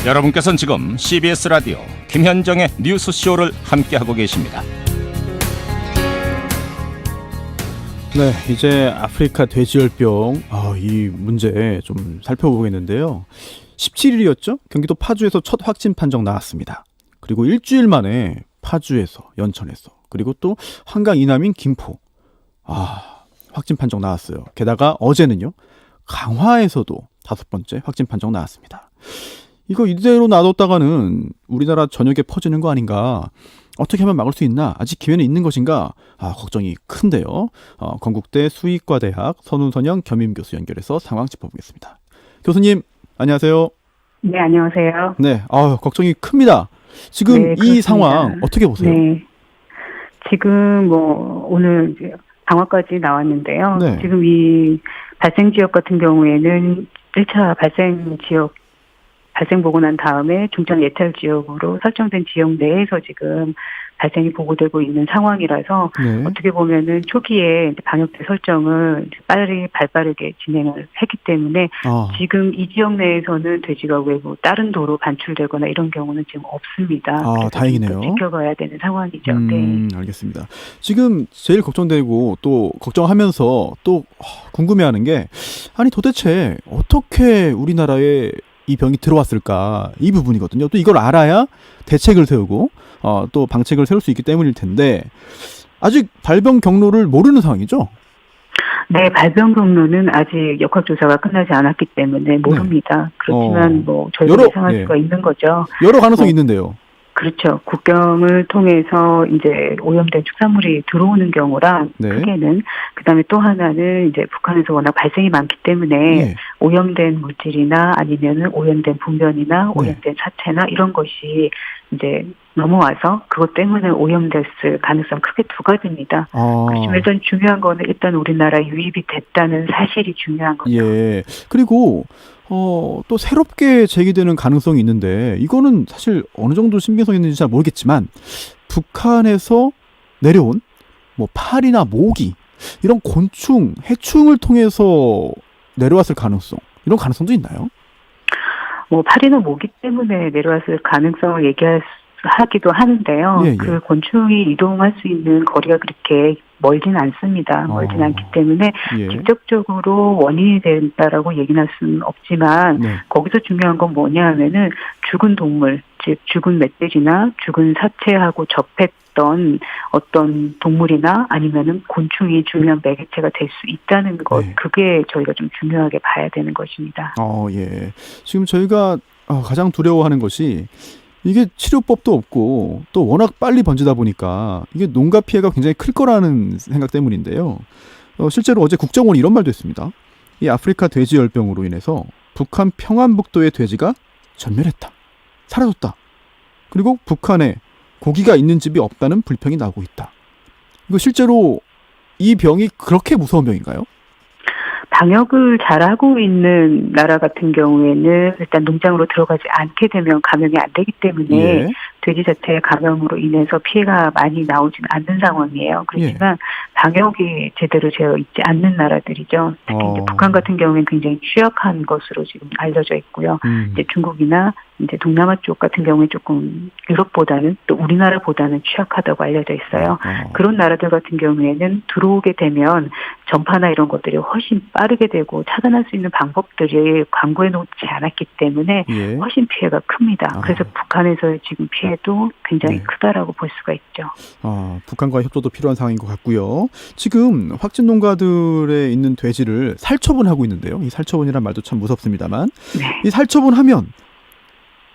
여러분께서는 지금 CBS 라디오 김현정의 뉴스쇼를 함께하고 계십니다. 네, 이제 아프리카 돼지열병 이 문제 좀 살펴보겠는데요. 17일이었죠? 경기도 파주에서 첫 확진 판정 나왔습니다. 그리고 일주일 만에 파주에서, 연천에서, 그리고 또 한강 이남인 김포 확진 판정 나왔어요. 게다가 어제는요, 강화에서도 5번째 확진 판정 나왔습니다. 이거 이대로 놔뒀다가는 우리나라 전역에 퍼지는 거 아닌가? 어떻게 하면 막을 수 있나? 아직 기회는 있는 것인가? 걱정이 큰데요. 건국대 수의과대학 선운선영 겸임교수 연결해서 상황 짚어보겠습니다. 교수님, 안녕하세요. 네, 안녕하세요. 네, 걱정이 큽니다. 지금 네, 이 그렇습니다. 상황 어떻게 보세요? 네. 지금 오늘 이제 강화까지 나왔는데요. 네. 지금 이 발생 지역 같은 경우에는 1차 발생 보고 난 다음에 중점 예찰 지역으로 설정된 지역 내에서 지금 발생이 보고되고 있는 상황이라서 네. 어떻게 보면은 초기에 방역대 설정을 발빠르게 진행을 했기 때문에 지금 이 지역 내에서는 돼지가 외부 다른 도로 반출되거나 이런 경우는 지금 없습니다. 그래서 다행이네요. 지켜봐야 되는 상황이죠. 네. 알겠습니다. 지금 제일 걱정되고 또 걱정하면서 또 궁금해하는 게 도대체 어떻게 우리나라에 이 병이 들어왔을까, 이 부분이거든요. 또 이걸 알아야 대책을 세우고 또 방책을 세울 수 있기 때문일 텐데 아직 발병 경로를 모르는 상황이죠? 네, 발병 경로는 아직 역학조사가 끝나지 않았기 때문에 모릅니다. 네. 그렇지만 저희가 예상할 수가 있는 거죠. 여러 가능성이 있는데요. 그렇죠. 국경을 통해서 이제 오염된 축산물이 들어오는 경우랑 크게는, 그다음에 또 하나는 이제 북한에서 워낙 발생이 많기 때문에 오염된 물질이나 아니면은 오염된 분변이나 오염된 사체나 이런 것이 이제 넘어와서 그것 때문에 오염됐을 가능성 크게 두 가지입니다. 그렇지만 일단 중요한 거는 일단 우리나라에 유입이 됐다는 사실이 중요한 거죠. 예. 그리고 또 새롭게 제기되는 가능성이 있는데 이거는 사실 어느 정도 신빙성이 있는지 잘 모르겠지만 북한에서 내려온 파리나 모기 이런 곤충, 해충을 통해서 내려왔을 가능성, 이런 가능성도 있나요? 파리나 모기 때문에 내려왔을 가능성을 하기도 하는데요. 예. 그 곤충이 이동할 수 있는 거리가 그렇게 멀진 않습니다. 멀진 않기 때문에 직접적으로 원인이 된다라고 얘기할 수는 없지만 거기서 중요한 건 뭐냐 하면은 죽은 동물, 즉 죽은 멧돼지나 죽은 사체하고 접했던 어떤 동물이나 아니면은 곤충이 중요한 매개체가 될 수 있다는 것, 그게 저희가 좀 중요하게 봐야 되는 것입니다. 예. 지금 저희가 가장 두려워하는 것이 이게 치료법도 없고 또 워낙 빨리 번지다 보니까 이게 농가 피해가 굉장히 클 거라는 생각 때문인데요. 실제로 어제 국정원이 이런 말도 했습니다. 이 아프리카 돼지열병으로 인해서 북한 평안북도의 돼지가 전멸했다, 사라졌다. 그리고 북한에 고기가 있는 집이 없다는 불평이 나오고 있다. 이거 실제로 이 병이 그렇게 무서운 병인가요? 방역을 잘하고 있는 나라 같은 경우에는 일단 농장으로 들어가지 않게 되면 감염이 안 되기 때문에 돼지 자체의 감염으로 인해서 피해가 많이 나오지는 않는 상황이에요. 그렇지만 방역이 제대로 되어 있지 않는 나라들이죠. 특히 이제 북한 같은 경우에는 굉장히 취약한 것으로 지금 알려져 있고요. 이제 중국이나 이제 동남아 쪽 같은 경우에 조금 유럽보다는 또 우리나라보다는 취약하다고 알려져 있어요. 그런 나라들 같은 경우에는 들어오게 되면 전파나 이런 것들이 훨씬 빠르게 되고 차단할 수 있는 방법들이 광고해 놓지 않았기 때문에 훨씬 피해가 큽니다. 그래서 북한에서의 지금 피해도 굉장히 크다라고 볼 수가 있죠. 북한과의 협조도 필요한 상황인 것 같고요. 지금 확진 농가들에 있는 돼지를 살처분하고 있는데요. 이 살처분이란 말도 참 무섭습니다만 이 살처분하면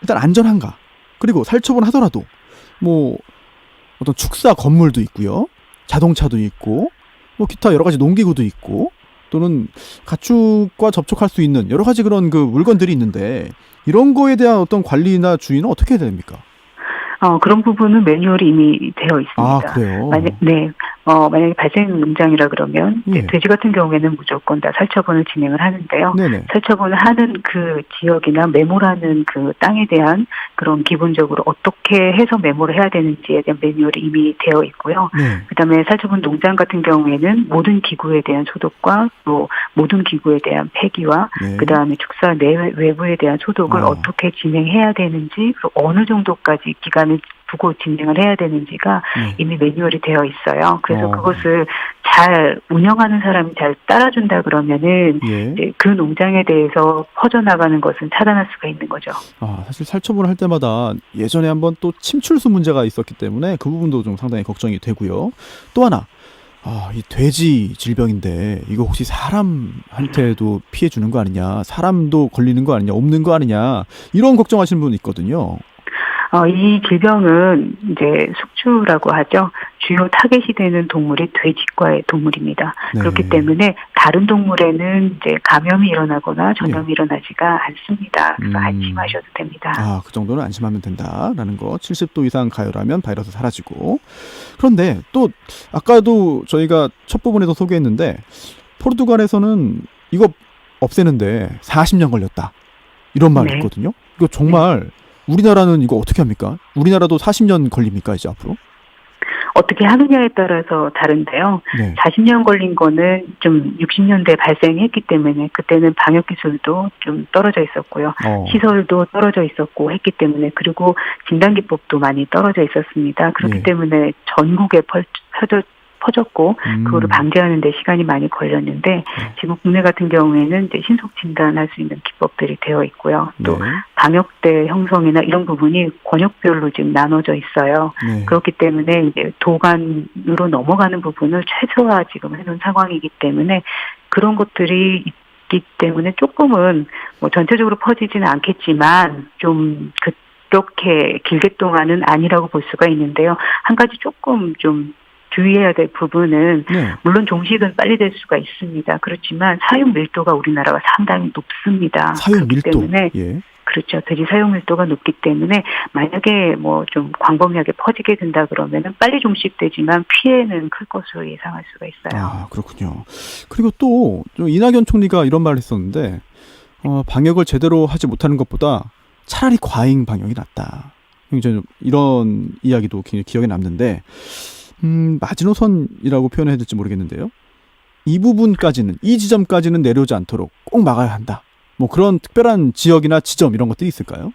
일단 안전한가? 그리고 살처분하더라도 어떤 축사 건물도 있고요, 자동차도 있고, 기타 여러 가지 농기구도 있고, 또는 가축과 접촉할 수 있는 여러 가지 그런 그 물건들이 있는데 이런 거에 대한 어떤 관리나 주의는 어떻게 해야 됩니까? 그런 부분은 매뉴얼이 이미 되어 있습니다. 그래요? 만약에 발생 농장이라 그러면 이제 예. 돼지 같은 경우에는 무조건 다 살처분을 진행을 하는데요. 네네. 살처분을 하는 그 지역이나 매몰하는 그 땅에 대한 그런 기본적으로 어떻게 해서 매몰을 해야 되는지에 대한 매뉴얼이 이미 되어 있고요. 네. 그다음에 살처분 농장 같은 경우에는 모든 기구에 대한 소독과 또 모든 기구에 대한 폐기와 네. 그다음에 축사 외부에 대한 소독을 어떻게 진행해야 되는지 그리고 어느 정도까지 기간을 두고 진행을 해야 되는지가 네. 이미 매뉴얼이 되어 있어요. 그래서 어. 그것을 잘 운영하는 사람이 잘 따라준다 그러면은 예. 이제 그 농장에 대해서 퍼져나가는 것은 차단할 수가 있는 거죠. 사실 살처분을 할 때마다 예전에 한번 또 침출수 문제가 있었기 때문에 그 부분도 좀 상당히 걱정이 되고요. 또 하나, 이 돼지 질병인데 이거 혹시 사람한테도 피해 주는 거 아니냐, 사람도 걸리는 거 아니냐, 없는 거 아니냐, 이런 걱정하시는 분 있거든요. 이 질병은 이제 숙주라고 하죠. 주요 타겟이 되는 동물이 돼지과의 동물입니다. 네. 그렇기 때문에 다른 동물에는 이제 감염이 일어나거나 전염이 일어나지가 않습니다. 그래서 안심하셔도 됩니다. 그 정도는 안심하면 된다라는 거. 70도 이상 가열하면 바이러스 사라지고. 그런데 또 아까도 저희가 첫 부분에서 소개했는데 포르투갈에서는 이거 없애는데 40년 걸렸다. 이런 말이 네. 있거든요. 이거 정말 우리나라는 이거 어떻게 합니까? 우리나라도 40년 걸립니까, 이제 앞으로? 어떻게 하느냐에 따라서 다른데요. 네. 40년 걸린 거는 좀 60년대에 발생했기 때문에 그때는 방역 기술도 좀 떨어져 있었고요. 시설도 떨어져 있었고 했기 때문에 그리고 진단기법도 많이 떨어져 있었습니다. 그렇기 네. 때문에 전국에 퍼졌고 그거를 방지하는 데 시간이 많이 걸렸는데 지금 국내 같은 경우에는 이제 신속 진단할 수 있는 기법들이 되어 있고요. 또 네. 방역대 형성이나 이런 부분이 권역별로 지금 나눠져 있어요. 네. 그렇기 때문에 이제 도관으로 넘어가는 부분을 최소화 지금 해놓은 상황이기 때문에 그런 것들이 있기 때문에 조금은 뭐 전체적으로 퍼지지는 않겠지만 좀 그렇게 길게 동안은 아니라고 볼 수가 있는데요. 한 가지 조금 좀 주의해야 될 부분은 네. 물론 종식은 빨리 될 수가 있습니다. 그렇지만 사육 밀도가 우리나라가 상당히 높습니다. 사육 그렇기 밀도. 때문에 그렇죠. 돼지 사육 밀도가 높기 때문에 만약에 뭐 좀 광범위하게 퍼지게 된다 그러면은 빨리 종식되지만 피해는 클 것으로 예상할 수가 있어요. 그렇군요. 그리고 또 이낙연 총리가 이런 말을 했었는데 방역을 제대로 하지 못하는 것보다 차라리 과잉 방역이 낫다. 굉장히 이런 이야기도 굉장히 기억에 남는데 마지노선이라고 표현해야 될지 모르겠는데요. 이 부분까지는, 이 지점까지는 내려오지 않도록 꼭 막아야 한다. 뭐 그런 특별한 지역이나 지점 이런 것들이 있을까요?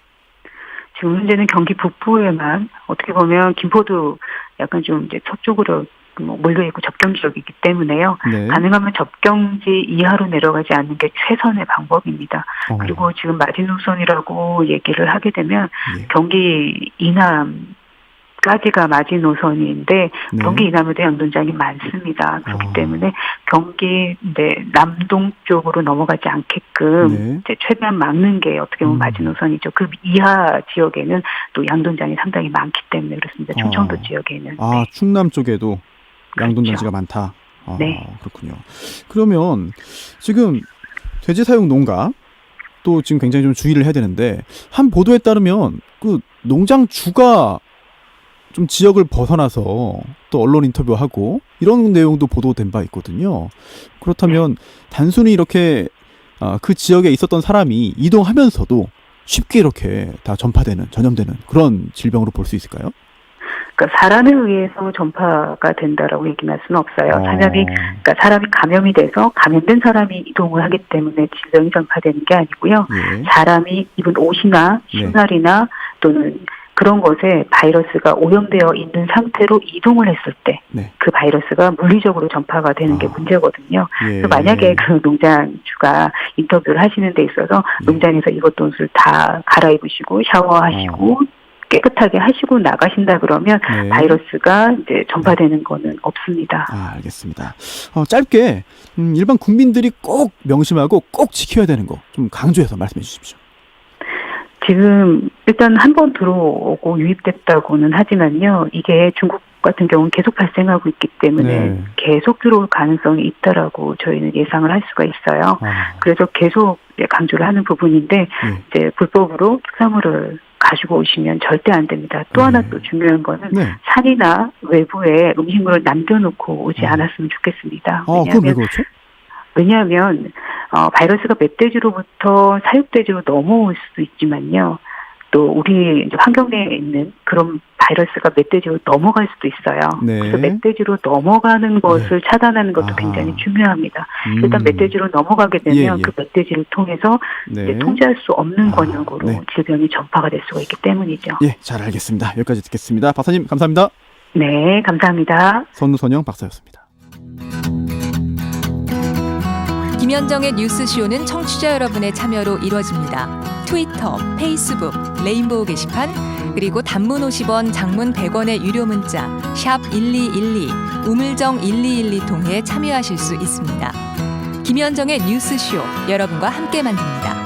지금 현재는 경기 북부에만 어떻게 보면 김포도 약간 좀 이제 서쪽으로 몰려 있고 접경 지역이기 때문에요. 네. 가능하면 접경지 이하로 내려가지 않는 게 최선의 방법입니다. 그리고 지금 마지노선이라고 얘기를 하게 되면 경기 이남 까지가 마지노선인데 경기 이남에도 양돈장이 많습니다. 그렇기 때문에 경기 남동쪽으로 넘어가지 않게끔 이제 최대한 막는 게 어떻게 보면 마지노선이죠. 그 이하 지역에는 또 양돈장이 상당히 많기 때문에 그렇습니다. 충청도 지역에는. 충남 쪽에도 양돈장지가 그렇죠. 많다. 네. 그렇군요. 그러면 지금 돼지 사육 농가 또 지금 굉장히 좀 주의를 해야 되는데 한 보도에 따르면 그 농장 주가 좀 지역을 벗어나서 또 언론 인터뷰하고 이런 내용도 보도된 바 있거든요. 그렇다면 단순히 이렇게 그 지역에 있었던 사람이 이동하면서도 쉽게 이렇게 다 전염되는 그런 질병으로 볼 수 있을까요? 그러니까 사람에 의해서 전파가 된다라고 얘기할 수는 없어요. 그러니까 사람이 감염이 돼서 감염된 사람이 이동을 하기 때문에 질병이 전파되는 게 아니고요. 사람이 입은 옷이나 신발이나 또는 그런 것에 바이러스가 오염되어 있는 상태로 이동을 했을 때 그 바이러스가 물리적으로 전파가 되는 게 문제거든요. 그래서 만약에 그 농장주가 인터뷰를 하시는 데 있어서 농장에서 이것저것 다 갈아입으시고 샤워하시고 깨끗하게 하시고 나가신다 그러면 바이러스가 이제 전파되는 거는 없습니다. 알겠습니다. 짧게 일반 국민들이 꼭 명심하고 꼭 지켜야 되는 거 좀 강조해서 말씀해 주십시오. 지금 일단 한 번 들어오고 유입됐다고는 하지만요. 이게 중국 같은 경우는 계속 발생하고 있기 때문에 계속 들어올 가능성이 있다라고 저희는 예상을 할 수가 있어요. 그래서 계속 강조를 하는 부분인데 이제 불법으로 특산물을 가지고 오시면 절대 안 됩니다. 또 하나 또 중요한 거는 네. 산이나 외부에 음식물을 남겨놓고 오지 않았으면 좋겠습니다. 그럼 왜 그렇죠? 왜냐하면 바이러스가 멧돼지로부터 사육돼지로 넘어올 수도 있지만요. 또 우리 이제 환경 내에 있는 그런 바이러스가 멧돼지로 넘어갈 수도 있어요. 네. 그래서 멧돼지로 넘어가는 것을 차단하는 것도 굉장히 중요합니다. 일단 멧돼지로 넘어가게 되면 예. 그 멧돼지를 통해서 이제 통제할 수 없는 권역으로 네. 질병이 전파가 될 수가 있기 때문이죠. 예, 잘 알겠습니다. 여기까지 듣겠습니다. 박사님 감사합니다. 네, 감사합니다. 선우선영 박사였습니다. 김현정의 뉴스쇼는 청취자 여러분의 참여로 이루어집니다. 트위터, 페이스북, 레인보우 게시판, 그리고 단문 50원, 장문 100원의 유료 문자 샵 1212, 우물정 1212 통해 참여하실 수 있습니다. 김현정의 뉴스쇼, 여러분과 함께 만듭니다.